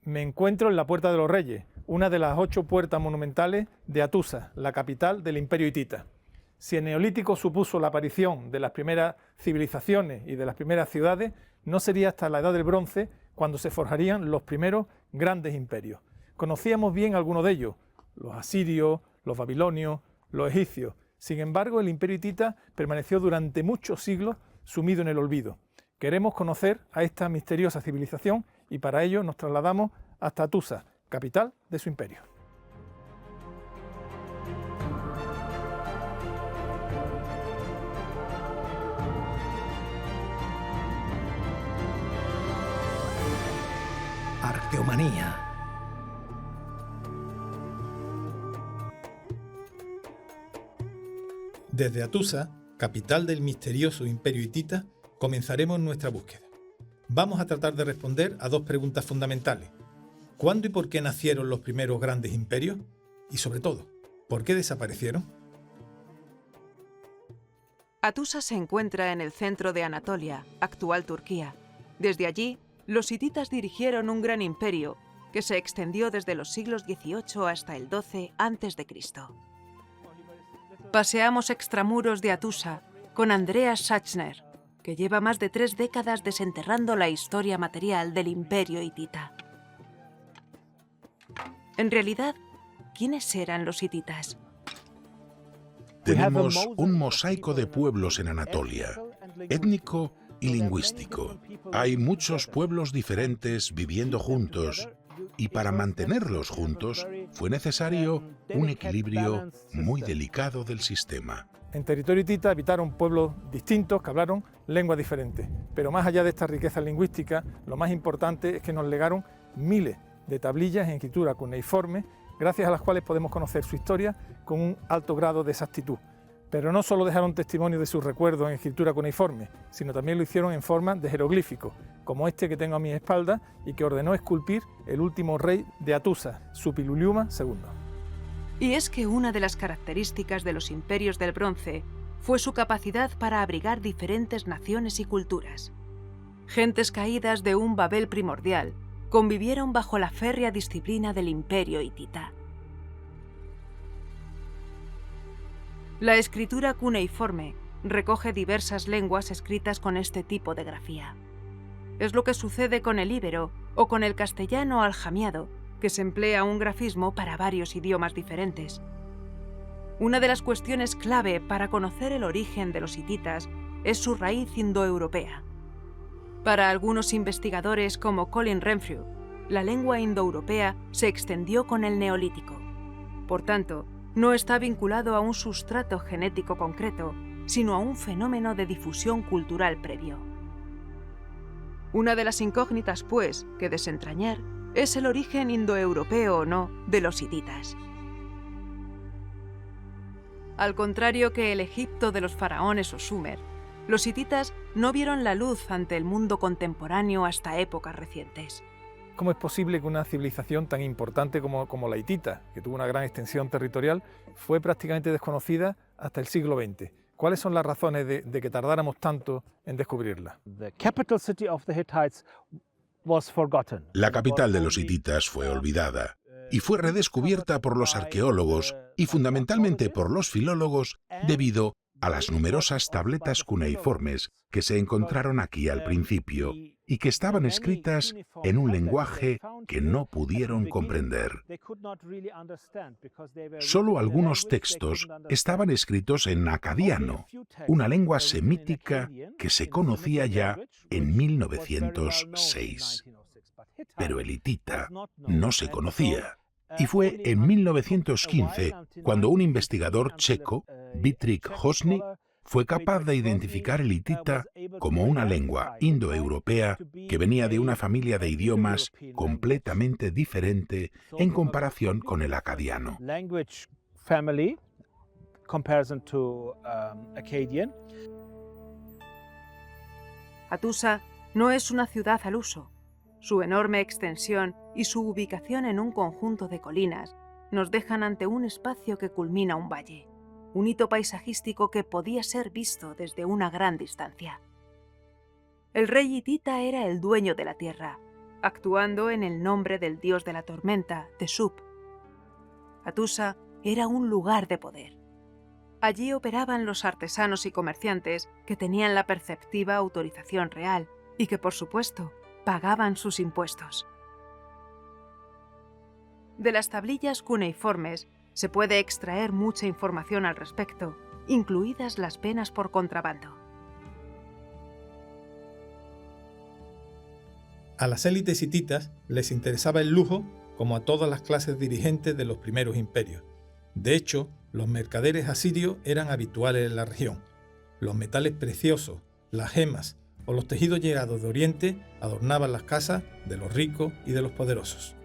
Me encuentro en la Puerta de los Reyes, una de las 8 puertas monumentales de Hattusa, la capital del Imperio hitita. Si el Neolítico supuso la aparición de las primeras civilizaciones y de las primeras ciudades, no sería hasta la Edad del Bronce cuando se forjarían los primeros grandes imperios. Conocíamos bien algunos de ellos, los asirios, los babilonios, los egipcios. Sin embargo, el Imperio hitita permaneció durante muchos siglos sumido en el olvido. Queremos conocer a esta misteriosa civilización y para ello nos trasladamos hasta Hattusa, capital de su imperio. Arqueomanía. Desde Hattusa, capital del misterioso Imperio hitita, comenzaremos nuestra búsqueda. Vamos a tratar de responder a 2 preguntas fundamentales. ¿Cuándo y por qué nacieron los primeros grandes imperios? Y sobre todo, ¿por qué desaparecieron? Hattusa se encuentra en el centro de Anatolia, actual Turquía. Desde allí, los hititas dirigieron un gran imperio que se extendió desde los siglos XVIII hasta el XII a.C. Paseamos extramuros de Hattusa con Andreas Sachner, que lleva más de 3 décadas desenterrando la historia material del imperio hitita. En realidad, ¿quiénes eran los hititas? Tenemos un mosaico de pueblos en Anatolia, étnico y lingüístico. Hay muchos pueblos diferentes viviendo juntos, y para mantenerlos juntos fue necesario un equilibrio muy delicado del sistema. En territorio hitita habitaron pueblos distintos que hablaron lenguas diferentes, pero más allá de esta riqueza lingüística, lo más importante es que nos legaron miles de tablillas en escritura cuneiforme, gracias a las cuales podemos conocer su historia con un alto grado de exactitud. Pero no solo dejaron testimonio de sus recuerdos en escritura cuneiforme, sino también lo hicieron en forma de jeroglíficos, como este que tengo a mi espalda y que ordenó esculpir el último rey de Hattusa, Suppiluliuma II. Y es que una de las características de los imperios del bronce fue su capacidad para abrigar diferentes naciones y culturas. Gentes caídas de un Babel primordial convivieron bajo la férrea disciplina del imperio hitita. La escritura cuneiforme recoge diversas lenguas escritas con este tipo de grafía. Es lo que sucede con el íbero o con el castellano aljamiado, que se emplea un grafismo para varios idiomas diferentes. Una de las cuestiones clave para conocer el origen de los hititas es su raíz indoeuropea. Para algunos investigadores como Colin Renfrew, la lengua indoeuropea se extendió con el Neolítico. Por tanto, no está vinculado a un sustrato genético concreto, sino a un fenómeno de difusión cultural previo. Una de las incógnitas, pues, que desentrañar es el origen indoeuropeo o no de los hititas. Al contrario que el Egipto de los faraones o Sumer, los hititas no vieron la luz ante el mundo contemporáneo hasta épocas recientes. ¿Cómo es posible que una civilización tan importante como la hitita, que tuvo una gran extensión territorial, fue prácticamente desconocida hasta el siglo XX? ¿Cuáles son las razones de que tardáramos tanto en descubrirla? La capital de los hititas fue olvidada y fue redescubierta por los arqueólogos y fundamentalmente por los filólogos debido a las numerosas tabletas cuneiformes que se encontraron aquí al principio y que estaban escritas en un lenguaje que no pudieron comprender. Solo algunos textos estaban escritos en acadiano, una lengua semítica que se conocía ya en 1906. Pero el hitita no se conocía. Y fue en 1915 cuando un investigador checo, Dietrich Hosny, fue capaz de identificar el hitita como una lengua indoeuropea que venía de una familia de idiomas completamente diferente en comparación con el acadiano. Hattusa no es una ciudad al uso. Su enorme extensión y su ubicación en un conjunto de colinas nos dejan ante un espacio que culmina un valle, un hito paisajístico que podía ser visto desde una gran distancia. El rey hitita era el dueño de la tierra, actuando en el nombre del dios de la tormenta, Teshup. Atusa era un lugar de poder. Allí operaban los artesanos y comerciantes que tenían la perceptiva autorización real y que, por supuesto, pagaban sus impuestos. De las tablillas cuneiformes se puede extraer mucha información al respecto, incluidas las penas por contrabando. A las élites hititas les interesaba el lujo como a todas las clases dirigentes de los primeros imperios. De hecho, los mercaderes asirios eran habituales en la región. Los metales preciosos, las gemas o los tejidos llegados de Oriente adornaban las casas de los ricos y de los poderosos.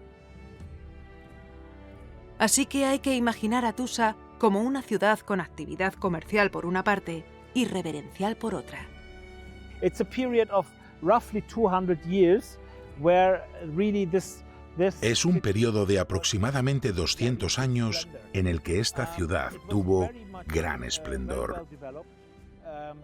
Así que hay que imaginar a Atusa como una ciudad con actividad comercial por una parte y reverencial por otra. It's a period of roughly 200 years where really Es un periodo de aproximadamente 200 años en el que esta ciudad tuvo gran esplendor.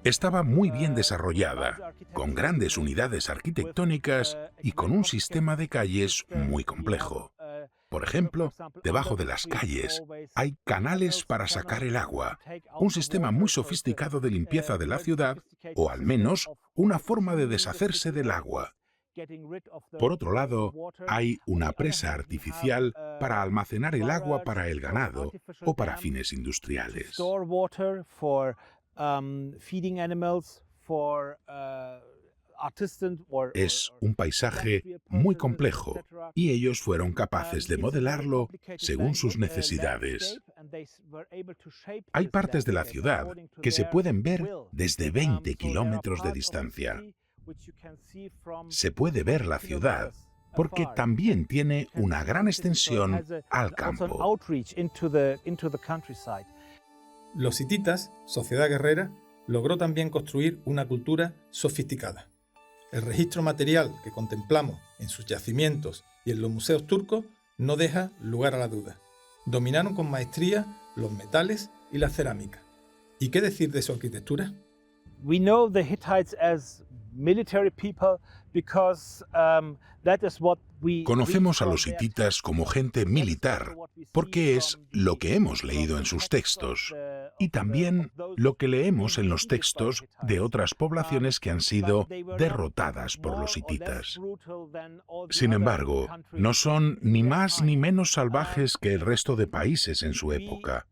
Estaba muy bien desarrollada, con grandes unidades arquitectónicas y con un sistema de calles muy complejo. Por ejemplo, debajo de las calles hay canales para sacar el agua, un sistema muy sofisticado de limpieza de la ciudad, o al menos una forma de deshacerse del agua. Por otro lado, hay una presa artificial para almacenar el agua para el ganado o para fines industriales. Es un paisaje muy complejo y ellos fueron capaces de modelarlo según sus necesidades. Hay partes de la ciudad que se pueden ver desde 20 kilómetros de distancia. Se puede ver la ciudad porque también tiene una gran extensión al campo. Los hititas, sociedad guerrera, logró también construir una cultura sofisticada. El registro material que contemplamos en sus yacimientos y en los museos turcos no deja lugar a la duda. Dominaron con maestría los metales y la cerámica. ¿Y qué decir de su arquitectura? We know the Hittites as military people because that is what we Conocemos a los hititas como gente militar, porque es lo que hemos leído en sus textos, y también lo que leemos en los textos de otras poblaciones que han sido derrotadas por los hititas. Sin embargo, no son ni más ni menos salvajes que el resto de países en su época.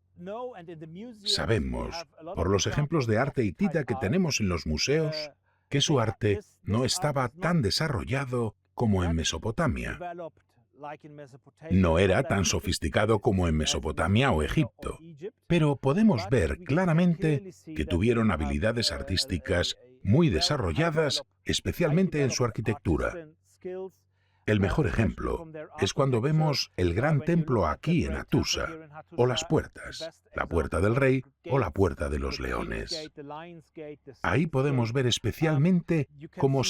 Sabemos, por los ejemplos de arte hitita que tenemos en los museos, que su arte no estaba tan desarrollado como en Mesopotamia. No era tan sofisticado como en Mesopotamia o Egipto, pero podemos ver claramente que tuvieron habilidades artísticas muy desarrolladas, especialmente en su arquitectura. El mejor ejemplo es cuando vemos el gran templo aquí en Atusa, o las puertas, la puerta del rey o la puerta de los leones. Ahí podemos ver especialmente cómo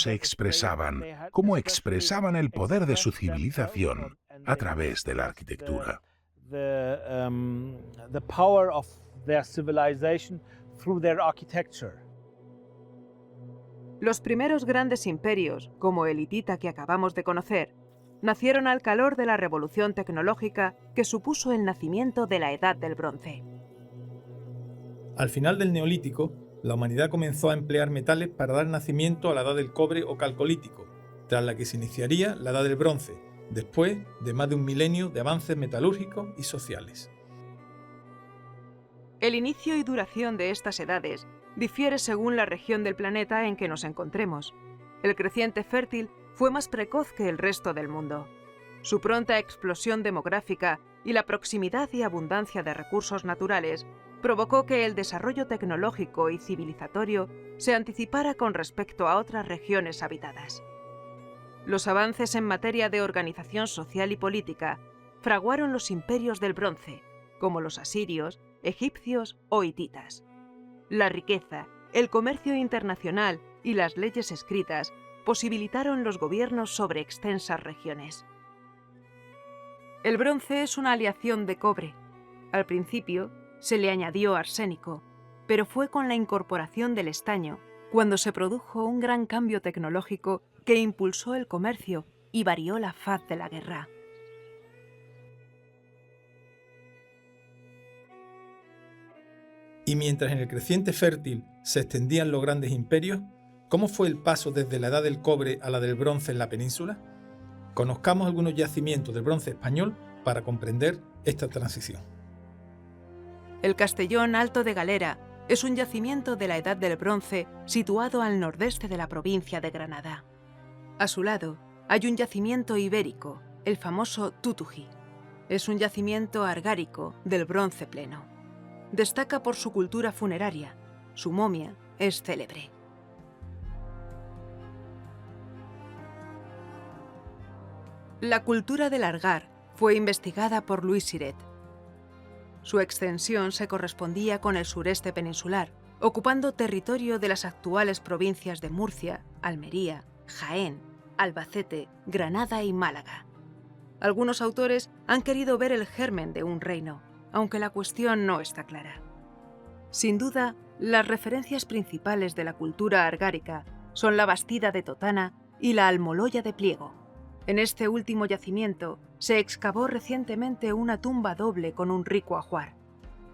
cómo expresaban el poder de su civilización a través de la arquitectura. Los primeros grandes imperios, como el hitita que acabamos de conocer, nacieron al calor de la revolución tecnológica que supuso el nacimiento de la Edad del Bronce. Al final del Neolítico, la humanidad comenzó a emplear metales para dar nacimiento a la Edad del Cobre o Calcolítico, tras la que se iniciaría la Edad del Bronce, después de más de un milenio de avances metalúrgicos y sociales. El inicio y duración de estas edades difiere según la región del planeta en que nos encontremos. El creciente fértil fue más precoz que el resto del mundo. Su pronta explosión demográfica y la proximidad y abundancia de recursos naturales provocó que el desarrollo tecnológico y civilizatorio se anticipara con respecto a otras regiones habitadas. Los avances en materia de organización social y política fraguaron los imperios del bronce, como los asirios, egipcios o hititas. La riqueza, el comercio internacional y las leyes escritas posibilitaron los gobiernos sobre extensas regiones. El bronce es una aleación de cobre. Al principio se le añadió arsénico, pero fue con la incorporación del estaño cuando se produjo un gran cambio tecnológico que impulsó el comercio y varió la faz de la guerra. Y mientras en el creciente fértil se extendían los grandes imperios, ¿cómo fue el paso desde la edad del cobre a la del bronce en la península? Conozcamos algunos yacimientos del bronce español para comprender esta transición. El Castellón Alto de Galera es un yacimiento de la Edad del Bronce situado al nordeste de la provincia de Granada. A su lado hay un yacimiento ibérico, el famoso Tutuji. Es un yacimiento argárico del Bronce pleno. Destaca por su cultura funeraria. Su momia es célebre. La cultura del Argar fue investigada por Louis Siret. Su extensión se correspondía con el sureste peninsular, ocupando territorio de las actuales provincias de Murcia, Almería, Jaén, Albacete, Granada y Málaga. Algunos autores han querido ver el germen de un reino, aunque la cuestión no está clara. Sin duda, las referencias principales de la cultura argárica son la Bastida de Totana y la Almoloya de Pliego. En este último yacimiento se excavó recientemente una tumba doble con un rico ajuar.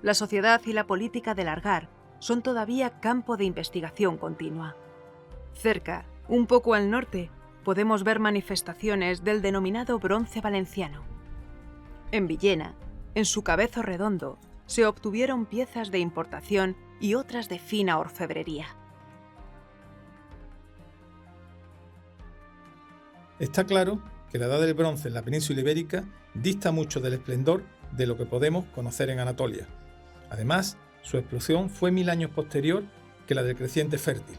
La sociedad y la política del Argar son todavía campo de investigación continua. Cerca, un poco al norte, podemos ver manifestaciones del denominado bronce valenciano. En Villena, en su cabezo redondo, se obtuvieron piezas de importación y otras de fina orfebrería. Está claro que la edad del bronce en la península ibérica dista mucho del esplendor de lo que podemos conocer en Anatolia. Además, su explosión fue 1000 años posterior que la del creciente fértil.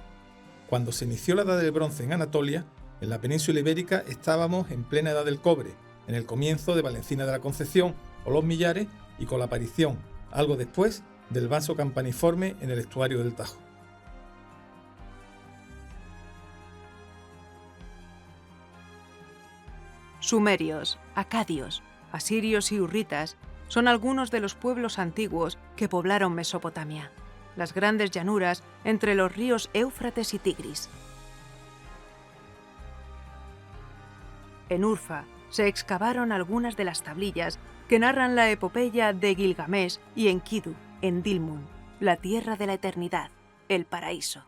Cuando se inició la edad del bronce en Anatolia, en la península ibérica estábamos en plena edad del cobre, en el comienzo de Valencina de la Concepción o Los Millares y con la aparición, algo después, del vaso campaniforme en el estuario del Tajo. Sumerios, acadios, asirios y hurritas son algunos de los pueblos antiguos que poblaron Mesopotamia, las grandes llanuras entre los ríos Éufrates y Tigris. En Urfa se excavaron algunas de las tablillas que narran la epopeya de Gilgamesh y Enkidu, en Dilmun, la tierra de la eternidad, el paraíso.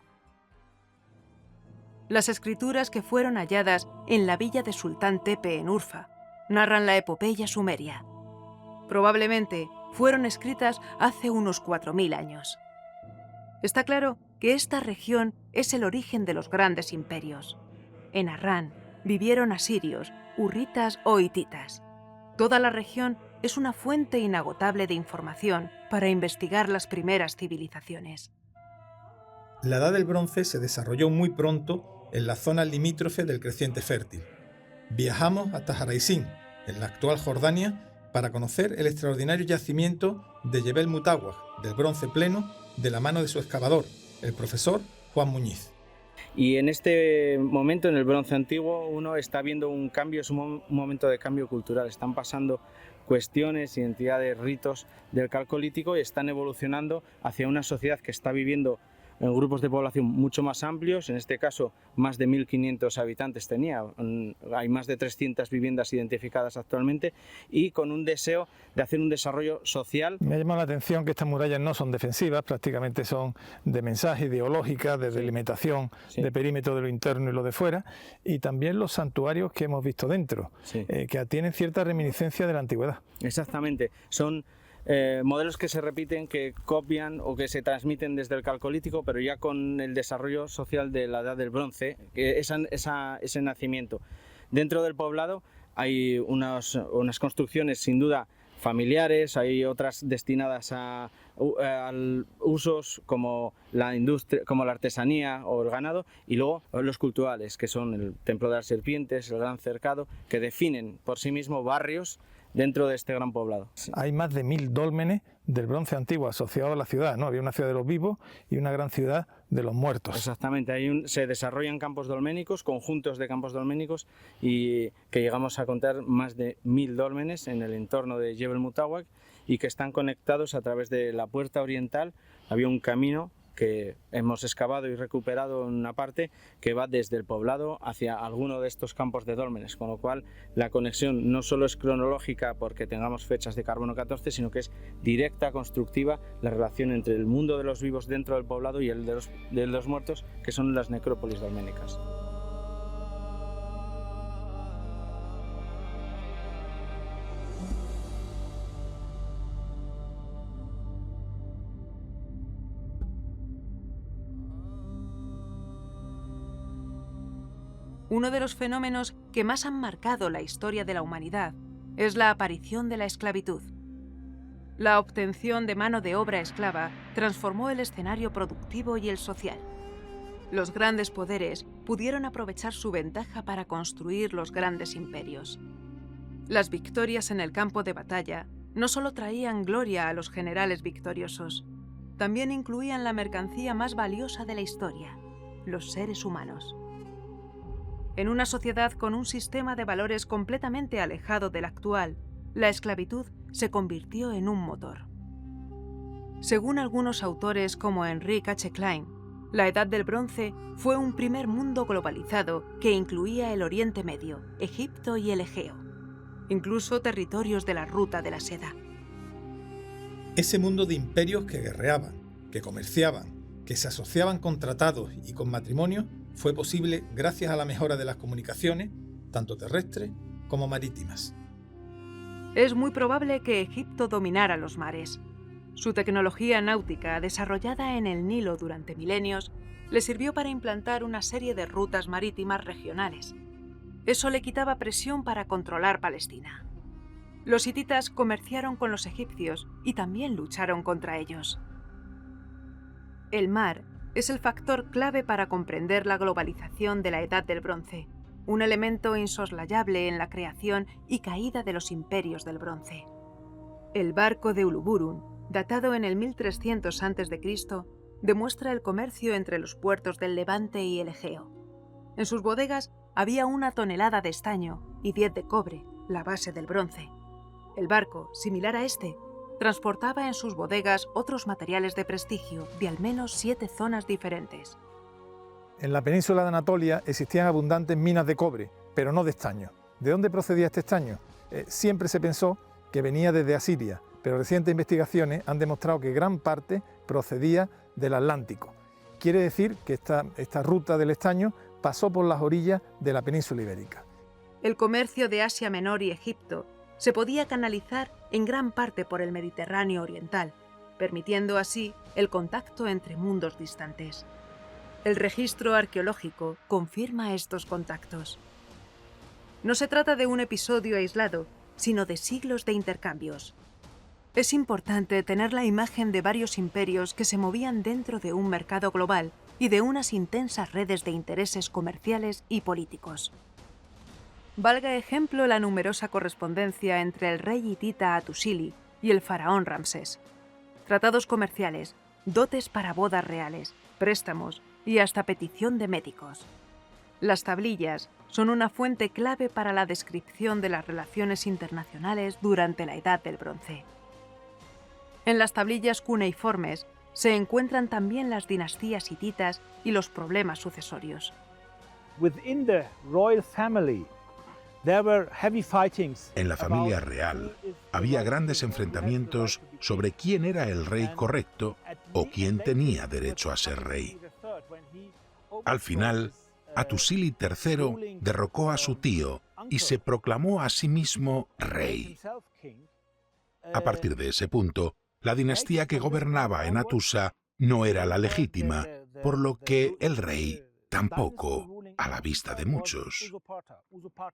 Las escrituras que fueron halladas en la villa de Sultán Tepe en Urfa narran la epopeya sumeria. Probablemente fueron escritas hace unos 4000 años. Está claro que esta región es el origen de los grandes imperios. En Harrán vivieron asirios, hurritas o hititas. Toda la región es una fuente inagotable de información para investigar las primeras civilizaciones. La edad del bronce se desarrolló muy pronto en la zona limítrofe del creciente fértil. Viajamos hasta Jaraisín, en la actual Jordania, para conocer el extraordinario yacimiento de Jebel Mutawaj, del bronce pleno, de la mano de su excavador, el profesor Juan Muñiz. Y en este momento, en el bronce antiguo, uno está viendo un cambio, es un momento de cambio cultural. Están pasando cuestiones, identidades, ritos del calcolítico y están evolucionando hacia una sociedad que está viviendo en grupos de población mucho más amplios, en este caso más de 1500 habitantes tenía, hay más de 300 viviendas identificadas actualmente y con un deseo de hacer un desarrollo social. Me ha llamado la atención que estas murallas no son defensivas, prácticamente son de mensaje, ideológicas, de delimitación de perímetro de lo interno y lo de fuera, y también los santuarios que hemos visto dentro, que tienen cierta reminiscencia de la antigüedad. Exactamente, son modelos que se repiten, que copian o que se transmiten desde el calcolítico, pero ya con el desarrollo social de la edad del bronce, ese nacimiento. Dentro del poblado hay unas construcciones sin duda familiares, hay otras destinadas a usos como la industria, como la artesanía o el ganado, y luego los cultuales, que son el Templo de las Serpientes, el Gran Cercado, que definen por sí mismos barrios dentro de este gran poblado. Hay más de 1000 dólmenes del bronce antiguo asociados a la ciudad, ¿no? Había una ciudad de los vivos y una gran ciudad de los muertos. Exactamente, se desarrollan campos dolménicos, conjuntos de campos dolménicos, y que llegamos a contar más de 1000 dólmenes en el entorno de Jebel Mutawaj y que están conectados a través de la puerta oriental. Había un camino que hemos excavado y recuperado una parte que va desde el poblado hacia alguno de estos campos de dólmenes, con lo cual la conexión no solo es cronológica porque tengamos fechas de carbono 14, sino que es directa, constructiva, la relación entre el mundo de los vivos dentro del poblado y el de los muertos, que son las necrópolis dolménicas. Uno de los fenómenos que más han marcado la historia de la humanidad es la aparición de la esclavitud. La obtención de mano de obra esclava transformó el escenario productivo y el social. Los grandes poderes pudieron aprovechar su ventaja para construir los grandes imperios. Las victorias en el campo de batalla no solo traían gloria a los generales victoriosos, también incluían la mercancía más valiosa de la historia, los seres humanos. En una sociedad con un sistema de valores completamente alejado del actual, la esclavitud se convirtió en un motor. Según algunos autores como Henrik H. Klein, la Edad del Bronce fue un primer mundo globalizado que incluía el Oriente Medio, Egipto y el Egeo, incluso territorios de la Ruta de la Seda. Ese mundo de imperios que guerreaban, que comerciaban, que se asociaban con tratados y con matrimonios, fue posible gracias a la mejora de las comunicaciones, tanto terrestres como marítimas. Es muy probable que Egipto dominara los mares. Su tecnología náutica, desarrollada en el Nilo durante milenios, le sirvió para implantar una serie de rutas marítimas regionales. Eso le quitaba presión para controlar Palestina. Los hititas comerciaron con los egipcios y también lucharon contra ellos. El mar es el factor clave para comprender la globalización de la Edad del Bronce, un elemento insoslayable en la creación y caída de los imperios del bronce. El barco de Uluburun, datado en el 1300 a.C., demuestra el comercio entre los puertos del Levante y el Egeo. En sus bodegas había 1 tonelada de estaño y 10 de cobre, la base del bronce. El barco, similar a este, transportaba en sus bodegas otros materiales de prestigio de al menos 7 zonas diferentes. En la península de Anatolia existían abundantes minas de cobre, pero no de estaño. ¿De dónde procedía este estaño? Siempre se pensó que venía desde Asiria, pero recientes investigaciones han demostrado que gran parte procedía del Atlántico. Quiere decir que esta ruta del estaño pasó por las orillas de la península ibérica. El comercio de Asia Menor y Egipto se podía canalizar en gran parte por el Mediterráneo oriental, permitiendo así el contacto entre mundos distantes. El registro arqueológico confirma estos contactos. No se trata de un episodio aislado, sino de siglos de intercambios. Es importante tener la imagen de varios imperios que se movían dentro de un mercado global y de unas intensas redes de intereses comerciales y políticos. Valga ejemplo la numerosa correspondencia entre el rey hitita Hattusili y el faraón Ramsés. Tratados comerciales, dotes para bodas reales, préstamos y hasta petición de médicos. Las tablillas son una fuente clave para la descripción de las relaciones internacionales durante la Edad del Bronce. En las tablillas cuneiformes se encuentran también las dinastías hititas y los problemas sucesorios. Within the royal family, there were heavy fightings. En la familia real había grandes enfrentamientos sobre quién era el rey correcto o quién tenía derecho a ser rey. Al final, Hattusili III derrocó a su tío y se proclamó a sí mismo rey. A partir de ese punto, la dinastía que gobernaba en Hattusa no era la legítima, por lo que el rey tampoco, a la vista de muchos.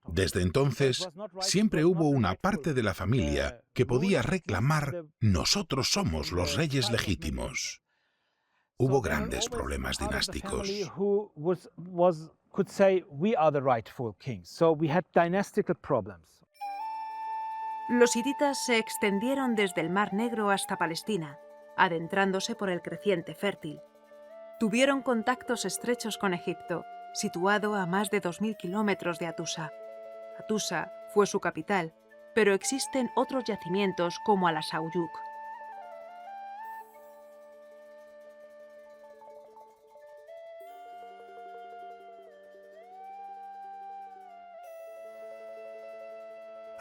Desde entonces, siempre hubo una parte de la familia que podía reclamar: nosotros somos los reyes legítimos. Hubo grandes problemas dinásticos. Los hititas se extendieron desde el Mar Negro hasta Palestina, adentrándose por el creciente fértil. Tuvieron contactos estrechos con Egipto, situado a más de 2000 kilómetros de Hattusa. Hattusa fue su capital, pero existen otros yacimientos como Al-Sauyuk.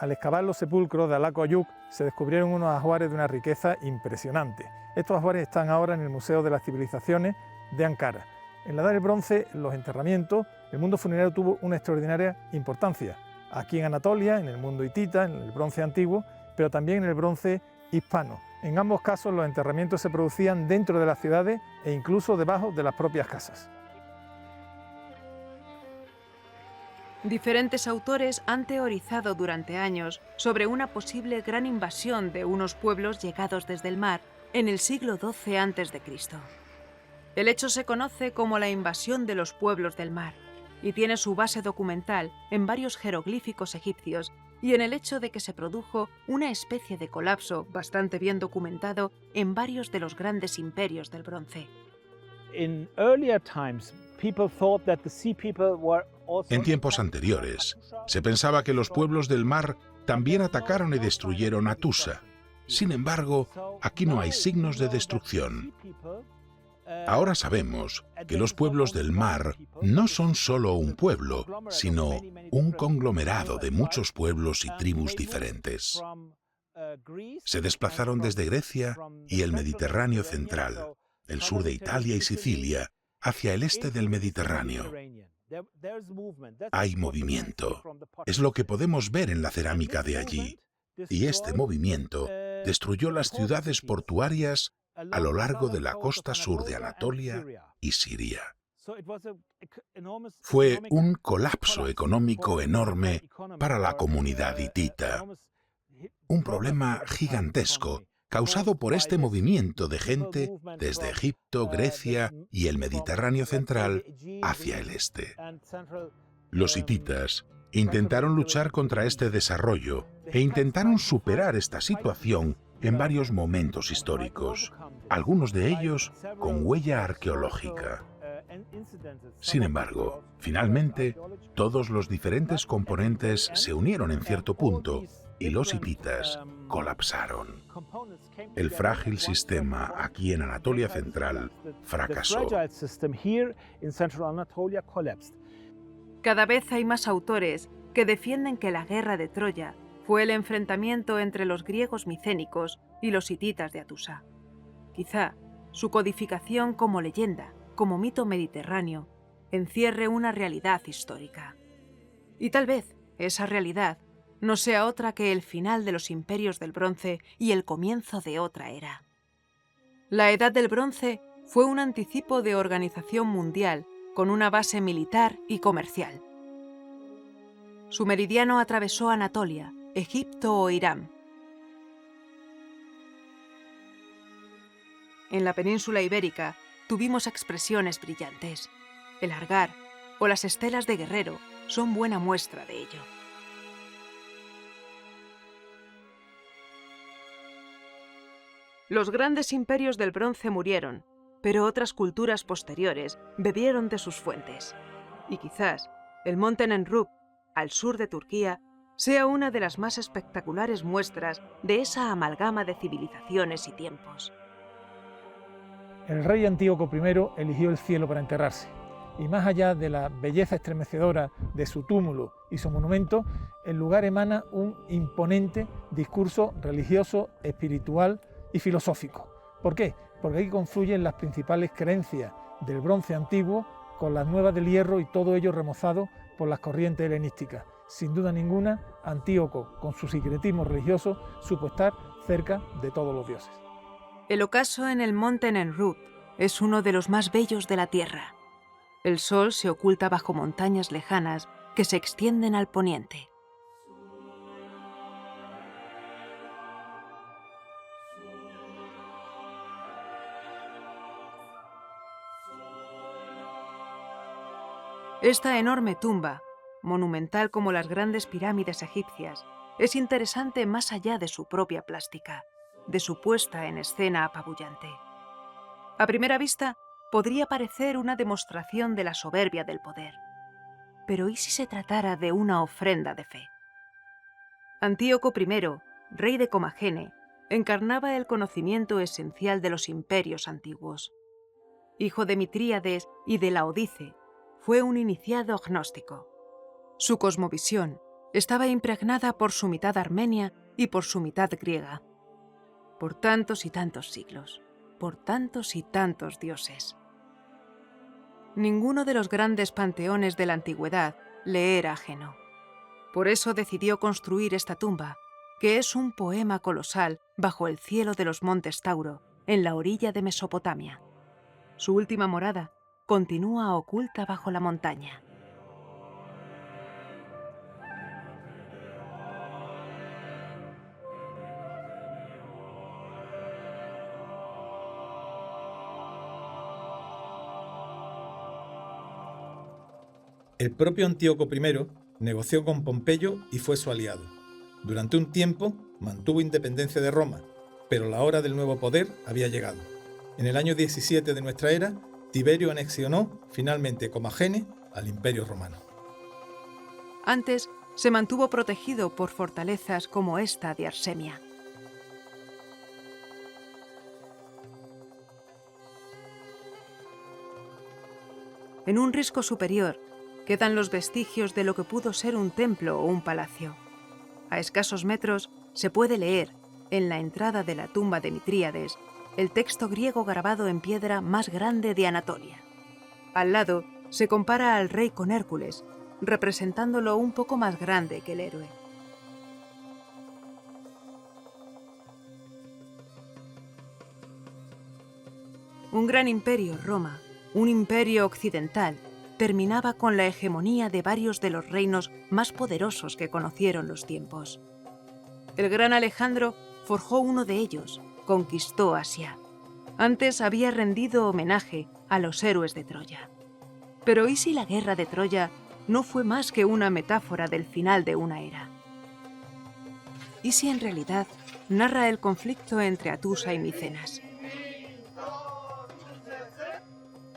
Al excavar los sepulcros de Alaco Ayuk se descubrieron unos ajuares de una riqueza impresionante. Estos ajuares están ahora en el Museo de las Civilizaciones de Ankara. En la Edad del Bronce, en los enterramientos, el mundo funerario tuvo una extraordinaria importancia. Aquí en Anatolia, en el mundo hitita, en el bronce antiguo, pero también en el bronce hispano. En ambos casos los enterramientos se producían dentro de las ciudades e incluso debajo de las propias casas. Diferentes autores han teorizado durante años sobre una posible gran invasión de unos pueblos llegados desde el mar en el siglo XII a.C. El hecho se conoce como la invasión de los pueblos del mar y tiene su base documental en varios jeroglíficos egipcios y en el hecho de que se produjo una especie de colapso bastante bien documentado en varios de los grandes imperios del bronce. In earlier times, people thought that the sea people were also En tiempos anteriores, se pensaba que los pueblos del mar también atacaron y destruyeron a Tusa. Sin embargo, aquí no hay signos de destrucción. Ahora sabemos que los pueblos del mar no son solo un pueblo, sino un conglomerado de muchos pueblos y tribus diferentes. Se desplazaron desde Grecia y el Mediterráneo central, el sur de Italia y Sicilia, hacia el este del Mediterráneo. Hay movimiento. Es lo que podemos ver en la cerámica de allí. Y este movimiento destruyó las ciudades portuarias a lo largo de la costa sur de Anatolia y Siria. Fue un colapso económico enorme para la comunidad hitita. Un problema gigantesco causado por este movimiento de gente desde Egipto, Grecia y el Mediterráneo central hacia el este. Los hititas intentaron luchar contra este desarrollo e intentaron superar esta situación en varios momentos históricos, algunos de ellos con huella arqueológica. Sin embargo, finalmente, todos los diferentes componentes se unieron en cierto punto y los hititas colapsaron. El frágil sistema aquí en Anatolia Central fracasó. Cada vez hay más autores que defienden que la guerra de Troya fue el enfrentamiento entre los griegos micénicos y los hititas de Atusa. Quizá su codificación como leyenda, como mito mediterráneo, encierre una realidad histórica. Y tal vez esa realidad no sea otra que el final de los imperios del bronce y el comienzo de otra era. La Edad del Bronce fue un anticipo de organización mundial con una base militar y comercial. Su meridiano atravesó Anatolia, Egipto o Irán. En la península ibérica tuvimos expresiones brillantes. El Argar o las estelas de Guerrero son buena muestra de ello. Los grandes imperios del bronce murieron, pero otras culturas posteriores bebieron de sus fuentes. Y quizás el monte Nenrub, al sur de Turquía, sea una de las más espectaculares muestras de esa amalgama de civilizaciones y tiempos. El rey Antíoco I eligió el cielo para enterrarse, y más allá de la belleza estremecedora de su túmulo y su monumento, el lugar emana un imponente discurso religioso, espiritual y filosófico. ¿Por qué? Porque aquí confluyen las principales creencias del bronce antiguo con las nuevas del hierro y todo ello remozado por las corrientes helenísticas. Sin duda ninguna, Antíoco, con su sincretismo religioso, supo estar cerca de todos los dioses. El ocaso en el monte Nenrut es uno de los más bellos de la tierra. El sol se oculta bajo montañas lejanas que se extienden al poniente. Esta enorme tumba, monumental como las grandes pirámides egipcias, es interesante más allá de su propia plástica, de su puesta en escena apabullante. A primera vista, podría parecer una demostración de la soberbia del poder. Pero ¿y si se tratara de una ofrenda de fe? Antíoco I, rey de Comagene, encarnaba el conocimiento esencial de los imperios antiguos. Hijo de Mitríades y de Laodice, fue un iniciado gnóstico. Su cosmovisión estaba impregnada por su mitad armenia y por su mitad griega. Por tantos y tantos siglos, por tantos y tantos dioses. Ninguno de los grandes panteones de la antigüedad le era ajeno. Por eso decidió construir esta tumba, que es un poema colosal bajo el cielo de los montes Tauro, en la orilla de Mesopotamia. Su última morada continúa oculta bajo la montaña. El propio Antíoco I negoció con Pompeyo y fue su aliado. Durante un tiempo mantuvo independencia de Roma, pero la hora del nuevo poder había llegado. En el año 17 de nuestra era, Tiberio anexionó finalmente Comagene al Imperio Romano. Antes se mantuvo protegido por fortalezas como esta de Arsemia. En un risco superior quedan los vestigios de lo que pudo ser un templo o un palacio. A escasos metros se puede leer, en la entrada de la tumba de Mitríades, el texto griego grabado en piedra más grande de Anatolia. Al lado se compara al rey con Hércules, representándolo un poco más grande que el héroe. Un gran imperio, Roma, un imperio occidental, terminaba con la hegemonía de varios de los reinos más poderosos que conocieron los tiempos. El gran Alejandro forjó uno de ellos, conquistó Asia. Antes había rendido homenaje a los héroes de Troya. Pero ¿y si la guerra de Troya no fue más que una metáfora del final de una era? ¿Y si en realidad narra el conflicto entre Atusa y Micenas?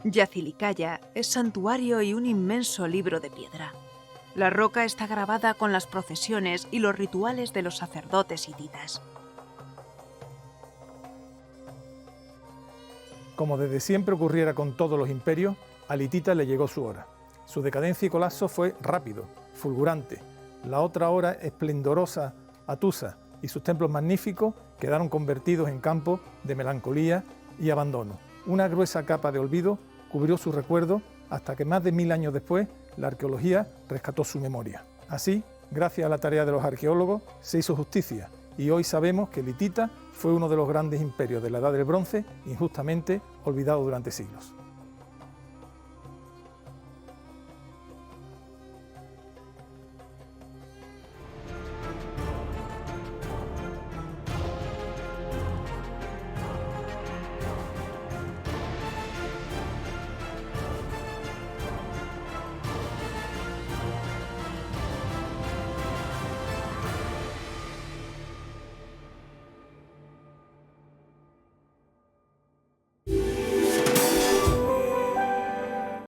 Yazilicaya es santuario y un inmenso libro de piedra. La roca está grabada con las procesiones y los rituales de los sacerdotes hititas. Como desde siempre ocurriera con todos los imperios, al hitita le llegó su hora. Su decadencia y colapso fue rápido, fulgurante. La otra hora esplendorosa Atusa y sus templos magníficos quedaron convertidos en campos de melancolía y abandono. Una gruesa capa de olvido cubrió su recuerdo hasta que más de 1000 años después la arqueología rescató su memoria. Así, gracias a la tarea de los arqueólogos, se hizo justicia y hoy sabemos que el hitita fue uno de los grandes imperios de la Edad del Bronce, injustamente olvidado durante siglos.